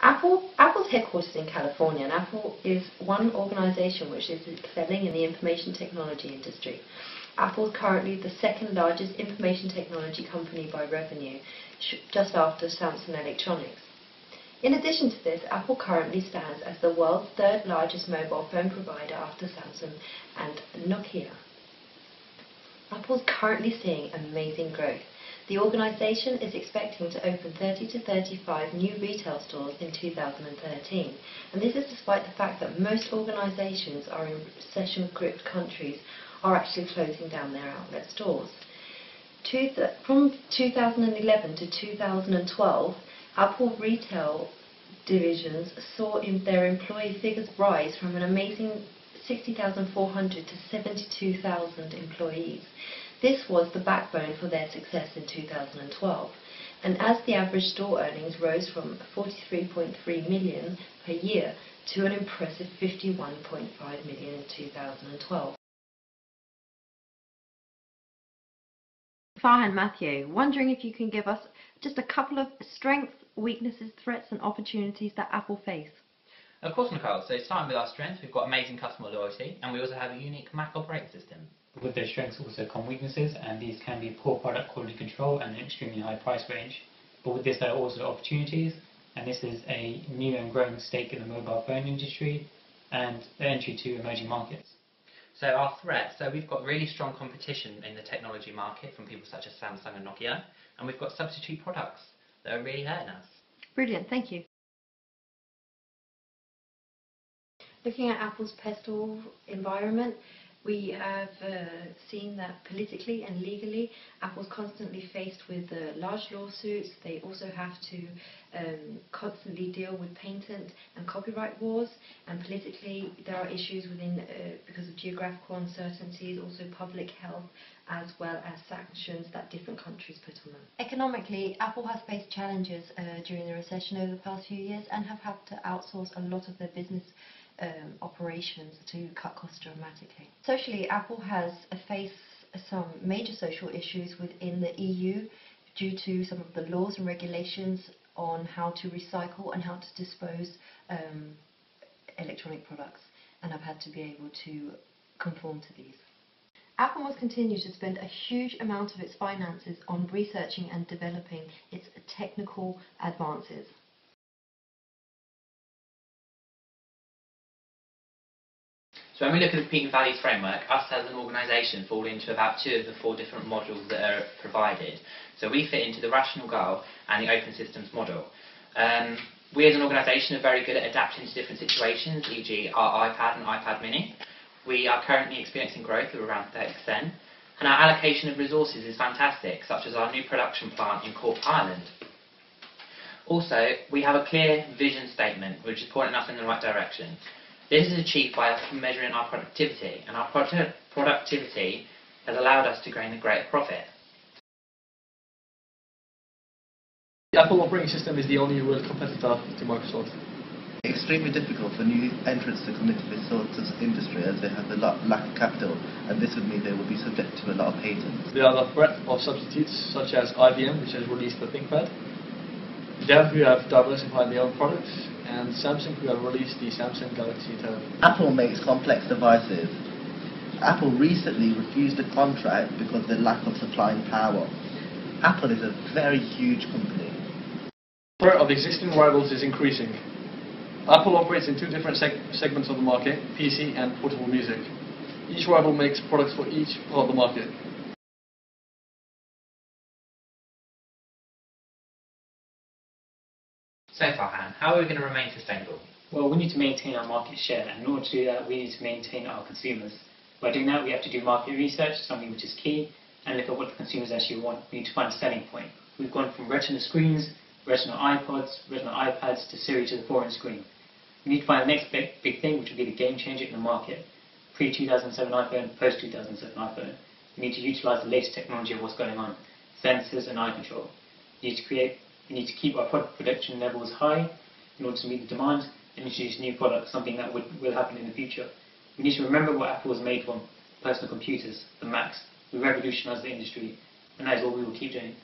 Apple's headquartered in California, and Apple is one organization which is excelling in the information technology industry. Apple is currently the second largest information technology company by revenue, just after Samsung Electronics. In addition to this, Apple currently stands as the world's third largest mobile phone provider after Samsung and Nokia. Apple is currently seeing amazing growth. The organisation is expecting to open 30 to 35 new retail stores in 2013, and this is despite the fact that most organisations are in recession-gripped countries are actually closing down their outlet stores. From 2011 to 2012, Apple retail divisions saw their employee figures rise from an amazing 60,400 to 72,000 employees. This was the backbone for their success in 2012, and as the average store earnings rose from 43.3 million per year to an impressive 51.5 million in 2012. Farhan, Matthew, wondering if you can give us just a couple of strengths, weaknesses, threats and opportunities that Apple face. Of course, Nicole. So starting with our strengths, we've got amazing customer loyalty, and we also have a unique Mac operating system. With those strengths also come weaknesses, and these can be poor product quality control and an extremely high price range. But with this there are also opportunities, and this is a new and growing stake in the mobile phone industry and the entry to emerging markets. So our threats, so we've got really strong competition in the technology market from people such as Samsung and Nokia, and we've got substitute products that are really hurting us. Brilliant, thank you. Looking at Apple's pestle environment, we have seen that politically and legally, Apple's constantly faced with large lawsuits. They also have to constantly deal with patent and copyright wars, and politically there are issues within because of geographical uncertainties, also public health, as well as sanctions that different countries put on them. Economically, Apple has faced challenges during the recession over the past few years and have had to outsource a lot of their business operations to cut costs dramatically. Socially, Apple has faced some major social issues within the EU due to some of the laws and regulations on how to recycle and how to dispose electronic products, and have had to be able to conform to these. Apple must continue to spend a huge amount of its finances on researching and developing its technical advances. So when we look at the peak and value framework, us as an organisation fall into about 2 of the 4 different modules that are provided. So we fit into the rational goal and the open systems model. We as an organisation are very good at adapting to different situations, e.g. our iPad and iPad mini. We are currently experiencing growth of around 30%, and our allocation of resources is fantastic, such as our new production plant in Cork, Ireland. Also, we have a clear vision statement which is pointing us in the right direction. This is achieved by us measuring our productivity, and our productivity has allowed us to gain a greater profit. The Apple operating system is the only real competitor to Microsoft. Extremely difficult for new entrants to come into this sort of industry as they have a lack of capital, and this would mean they would be subject to a lot of patents. There are the threat of substitutes such as IBM, which has released the ThinkPad, Dell, who have diversified their own products, and Samsung, who have released the Samsung Galaxy Tab. Apple makes complex devices. Apple recently refused a contract because of the lack of supplying power. Apple is a very huge company. The threat of existing rivals is increasing. Apple operates in 2 different segments of the market, PC and portable music. Each rival makes products for each part of the market. So Farhan, how are we going to remain sustainable? Well, we need to maintain our market share, and in order to do that we need to maintain our consumers. By doing that we have to do market research, something which is key, and look at what the consumers actually want. We need to find a selling point. We've gone from Retina screens, Retina iPods, Retina iPads to Siri to the 4-inch screen. We need to find the next big thing, which will be the game changer in the market. Pre-2007 iPhone, post-2007 iPhone. We need to utilise the latest technology of what's going on, sensors and eye control. We need to keep our product production levels high in order to meet the demand and introduce new products, something that will happen in the future. We need to remember what Apple was made from, personal computers, the Macs. We revolutionised the industry, and that is what we will keep doing.